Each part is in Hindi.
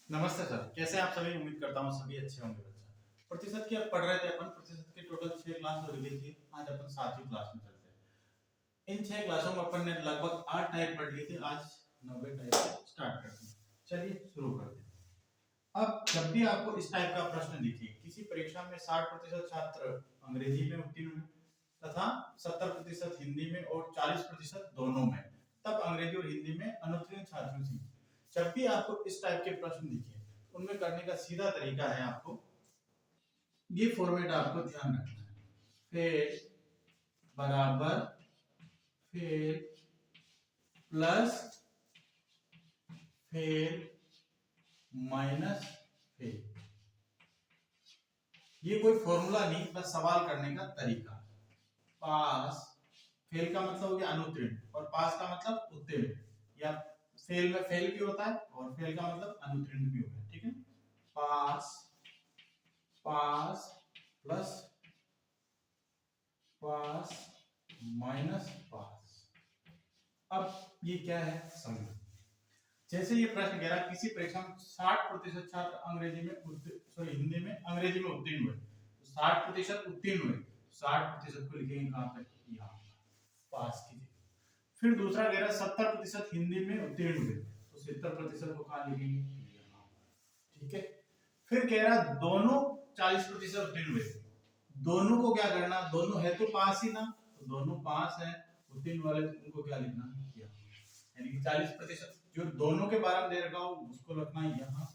नमस्ते सर, कैसे हैं आप सभी। उम्मीद करता हूँ सभी अच्छे होंगे। बच्चा प्रतिशत की अब पढ़ रहे थे अपन। प्रतिशत के टोटल 6 क्लास हो गई थी। आज अपन 7वीं क्लास में चलते हैं। इन 6 क्लासों में अपन ने लगभग 8 टाइप पढ़ लिए थे। आज 9वें टाइप से स्टार्ट करते हैं। चलिए शुरू करते हैं। अब जब भी आपको इस टाइप का प्रश्न दिखे, किसी परीक्षा में 60% छात्र अंग्रेजी में उत्तीर्ण हुए तथा 70% हिंदी में और 40% दोनों में, तब अंग्रेजी और हिंदी में अनुत्तीर्ण छात्रों की। जब भी आपको इस टाइप के प्रश्न दिखे, उनमें करने का सीधा तरीका है, आपको ये फॉर्मेट आपको ध्यान रखना है। फेल बराबर fail plus fail minus fail. ये कोई फॉर्मूला नहीं, बस सवाल करने का तरीका। पास, फेल का मतलब हो गया अनुत्तीर्ण, और पास का मतलब उत्तीर्ण, या फेल में फेल भी होता है और फेल का मतलब अनुत्तीर्ण भी होता है। ठीक है, पास पास प्लस पास माइनस पास। अब ये क्या है समझो। जैसे ये प्रश्न कह रहा है किसी परीक्षा में 60% छात्र अंग्रेजी में हिंदी में अंग्रेजी में उत्तीर्ण हुए, तो 60% उत्तीर्ण हुए, 60% को लिखेंगे कहां पे, यहाँ पास कीजिए। फिर दूसरा कह रहा है 70% हिंदी में उत्तीर्ण हुए, तो 70% को कहां लिखेंगे, यहाँ। ठीक है, फिर कह रहा दोनों 40% उत्तीर्ण हुए, दोनों को क्या करना, दोनों है तो पास ही ना, तो दोनों पास है, उत्तीर्ण वाले उनको क्या लिखना है, यानी कि 40% जो दोनों के बारे में दे रखा हो उसको रखना है यहाँ।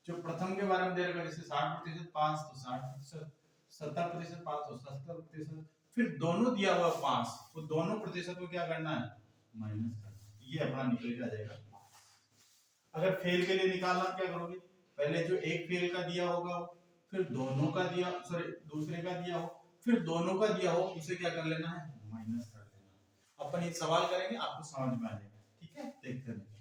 जो प्रथम के बारे में दे रखा है, जैसे 60% पास तो 60%, 70% पास तो 70%, फिर दोनों दिया हुआ पास, तो दोनों प्रतिशत को क्या करना है, माइनस करना, ये अपना निकल के आ जाएगा। अगर फेल के लिए निकालना क्या करोगे, पहले जो एक फेल का दिया होगा, फिर दोनों का दिया, सॉरी दूसरे का दिया हो, फिर दोनों का दिया हो, उसे क्या कर लेना है, माइनस कर लेना। अपन ये सवाल करेंगे, आपको समझ में आ जाएगा। ठीक है, देखते हैं।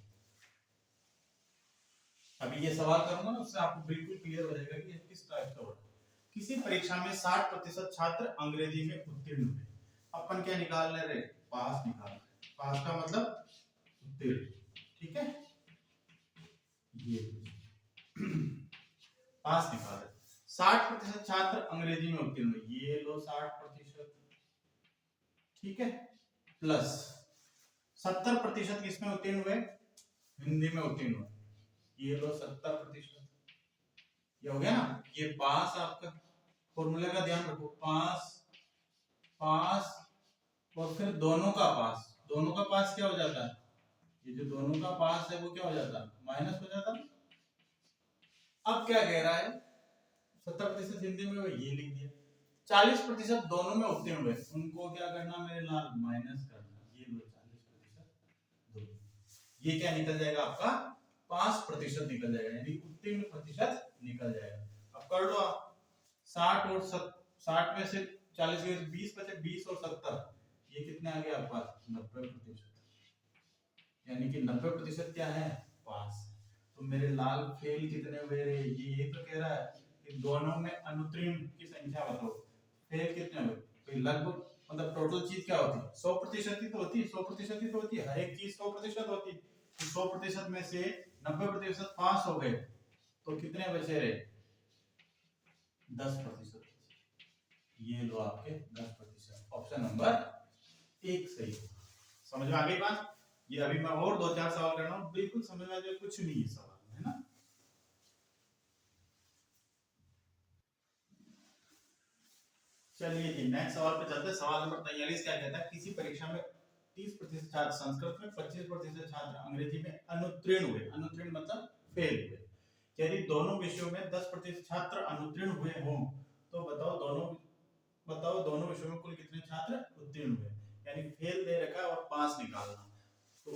अभी ये सवाल करूंगा ना, उससे आपको बिल्कुल क्लियर हो जाएगा कि किस टाइप का होगा। किसी परीक्षा में 60% छात्र अंग्रेजी में उत्तीर्ण हुए, अपन क्या निकाल रहे, पास निकाल रहे। पास का मतलब उत्तीर्ण। ठीक है, ये पास निकाल रहे। 60% छात्र अंग्रेजी में उत्तीर्ण हुए, ये लो 60%। ठीक है, प्लस 70% किसमें उत्तीर्ण हुए, हिंदी में उत्तीर्ण हुए, ये लो 70%। ये हो गया ना, ये पास आपका फॉर्मूले का ध्यान रखो, पास पास और फिर दोनों का पास, दोनों का पास क्या हो जाता है, ये जो दोनों का पास है वो क्या हो जाता है, माइनस हो जाता है। अब क्या कह रहा है, 70% हिंदी में ये लिख दिया, 40% दोनों में उत्तीर्ण हुए, उनको क्या करना मेरे लाल, माइनस करना, ये लो 40% दो, ये क्या निकल जाएगा आपका 5% निकल जाएगा, यानी उत्तीर्ण प्रतिशत निकल जाएगा। अब कर लो आप, 60 और 60 में से 40 में 20 बचे, 20 और 70, ये कितने आ गए आपके पास, 90%। यानी कि 90% क्या है, पास। तो मेरे लाल फेल कितने हुए रे, ये तो कह रहा है कि दोनों में अनुत्तीर्ण की संख्या बताओ, फेल कितने हुए, तो लगभग मतलब टोटल चीज क्या होती है, 100% ही तो होती है, 100% ही तो होती है, हर एक चीज 100% होती है। तो 100% में से 90% पास हो गए, तो कितने बचे रहे, 10%। ये लो आपके 10%, ऑप्शन नंबर 1 सही है। समझ में आ गई बात। ये अभी मैं और 2-4 सवाल कर रहा हूँ, बिल्कुल समझ में आ जाए, कुछ नहीं है सवाल, है ना। चलिए जी नेक्स्ट सवाल पे चलते हैं। सवाल नंबर 43 क्या कहता है, किसी परीक्षा में 30% छात्र संस्कृत में, 25% छात्र अंग्रेजी में अनुत्तीर्ण हुए, अनुत्तीर्ण मतलब फेल हुए। यदि दोनों विषयों में 10% छात्र अनुत्तीर्ण हुए हों, तो बताओ दोनों विषयों में कुल कितने छात्र उत्तीर्ण हुए। यानी फेल दे रखा है और पास निकालना। तो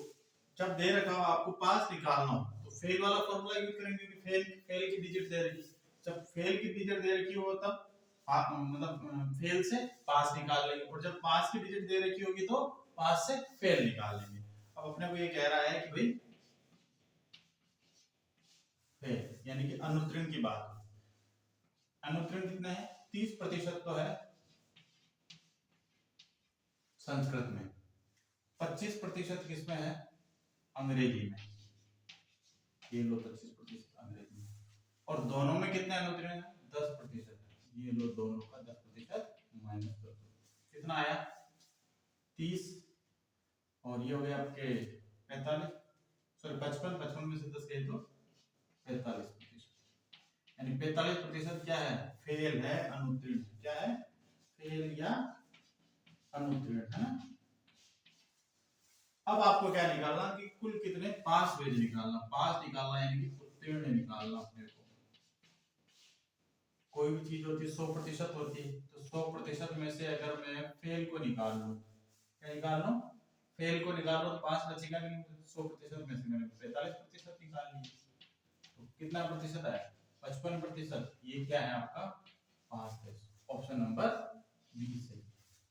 जब दे रखा हो आपको पास निकालना हो, तो फेल वाला फॉर्मूला यूज करेंगे कि फेल फेल की डिजिट दे रखी, जब फेल की डिजिट दे रखी हो तब मतलब फेल से पास निकाल लेंगे, और जब पास की डिजिट दे रखी होगी तो पास से फेल निकाल लेंगे। अब अपने को ये कह रहा है कि भाई फेल यानी कि अनुत्तीर्ण की बात, अनुत्तीर्ण कितने हैं, 30% तो है संस्कृत में, 25% किसमें है, अंग्रेजी में। ये लो 25% अंग्रेजी में, और दोनों में कितने अनुत्तीर्ण है 10%, ये लो दोनों का 10% माइनस कर दो, कितना आया 30, और ये हो गया आपके 45, सॉरी 55 में से 10 गए तो 45%, यानी 45% क्या है फेल है, अनुत्तीर्ण, क्या है फेल या अनुत्तीर्ण, है ना। अब आपको क्या निकालना कि कुल कितने पास पेज निकालना, पास निकालना यानी कि उत्तीर्ण निकालना अपने को। कोई भी चीज होती है 100% होती है, तो 100% में से अगर मैं फेल को निकाल लूं, क्या निकाल लूं फेल को निकाल लो तो 5 बचेगा कि नहीं, 100% में से मैंने 45% निकाल लिया, तो कितना प्रतिशत है 55%, ये क्या है आपका पास है, ऑप्शन नंबर बी सही।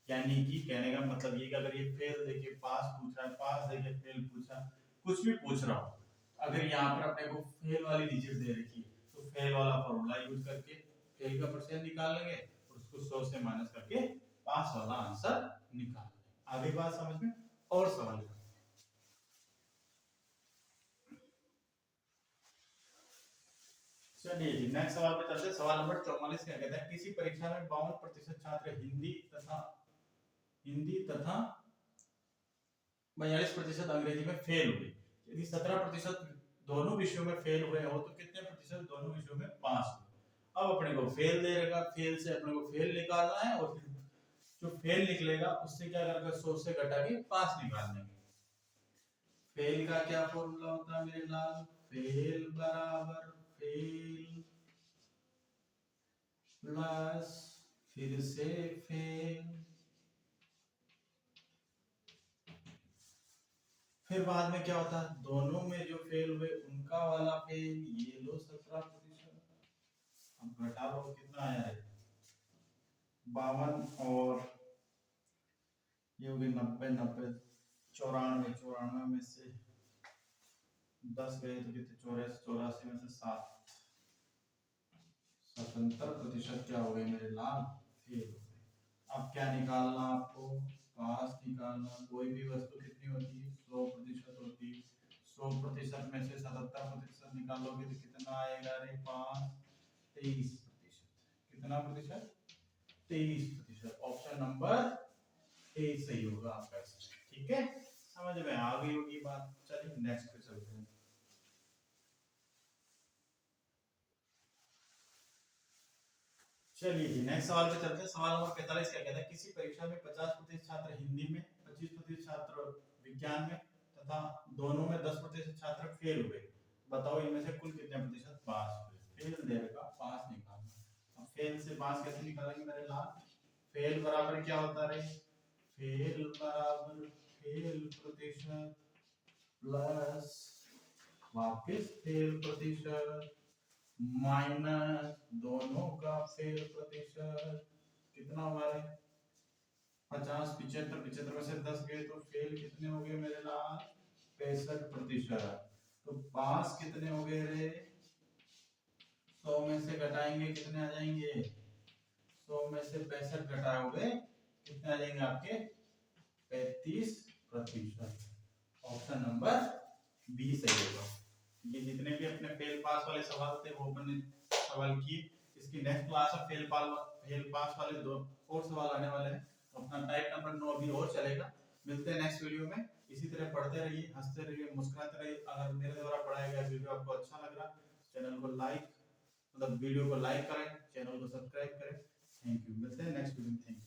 यानी कि कहने का मतलब ये कि अगर ये फेल देखिए पास पूछ रहा है, पास देखिए फेल पूछा, कुछ भी पूछ रहा हो, अगर यहाँ पर अपने को फेल वाली डिजिट दे रखी है तो फेल वाला फॉर्मूला यूज करके फेल का परसेंट निकाल लेंगे और उसको 100 से माइनस करके पास वाला आंसर निकाल लेंगे। आगे बात समझ में, और सवाल करते हैं। चलिए जी नेक्स्ट सवाल पे चलते हैं। सवाल नंबर 44 क्या कहता है, किसी परीक्षा में 52% छात्र हिंदी तथा 42% अंग्रेजी में फेल हुए, यदि 17% दोनों विषयों में फेल हुए हो तो कितने प्रतिशत दोनों विषयों में पास हुए। अब अपने को फेल दे रहेगा, फेल से अपने को फेल निकालना है और फिर जो फेल निकलेगा उससे क्या करेगा 100 से घटा के पास निकाल लेंगे। फेल का क्या फॉर्मूला होता है मेरे लाल, फेल बराबर फेल प्लस फिर से फेल, फिर बाद में क्या होता है दोनों में जो फेल हुए उनका वाला फेल, ये लो 17%, अब घटा लो कितना आया है 52 और ये हो गए 90 90 94 94 में से 10 गए तो कितने 84 84 में से 7 77% क्या हो गए मेरे लाल फेल हो गए। अब क्या निकालना आपको पास निकालना, कोई भी वस्तु कितनी होती है 100% होती है, 100% में से 77% निकालोगे तो कितना आएगा रे 5 23%, कितना प्रतिशत 23%, ऑप्शन नंबर ए सही होगा आपका, ठीक है समझ में आ गई होगी बात। चलिए नेक्स्ट पे चलते हैं। चलिए जी नेक्स्ट सवाल पे चलते हैं। सवाल नंबर 45 क्या कहता है, किसी परीक्षा में 50% छात्र हिंदी में, 25% छात्र विज्ञान में तथा दोनों में 10% छात्र फेल हुए, बताओ इनमें से कुल कितने प्रतिशत पास हुए। फेल दे रखा, पास निकालना, अब फेल से पास कैसे निकालेंगे मेरे लाल, फेल बराबर क्या होता है, फेल बराबर फेल प्रतिशत प्लस वापस फेल प्रतिशत माइनस दोनों का फेल प्रतिशत, कितना हमारे 50 75 75 में से 10 गए तो फेल कितने हो गए मेरे लाल 65%, तो पास कितने हो गए रे 100 में से घटाएंगे कितने आ जाएंगे 100 में से 65 घटाओगे कितने आ जाएंगे आपके 35%, ऑप्शन नंबर बी सही होगा। ये जितने भी अपने फेल पास वाले सवाल थे वो अपने सवाल किए, इसकी नेक्स्ट क्लास में फेल पास वाले दो और सवाल आने वाले हैं, तो अपना टाइप नंबर 9 अभी और चलेगा। मिलते हैं नेक्स्ट वीडियो में, इसी तरह पढ़ते रहिए, हंसते रहिए, मुस्कुराते रहिए। अगर मेरे द्वारा पढ़ाया गया वीडियो आपको अच्छा लग रहा चैनल को लाइक मतलब वीडियो को लाइक करें, चैनल को सब्सक्राइब करें। थैंक यू, मिलते हैं नेक्स्ट वीडियो में, थैंक यू।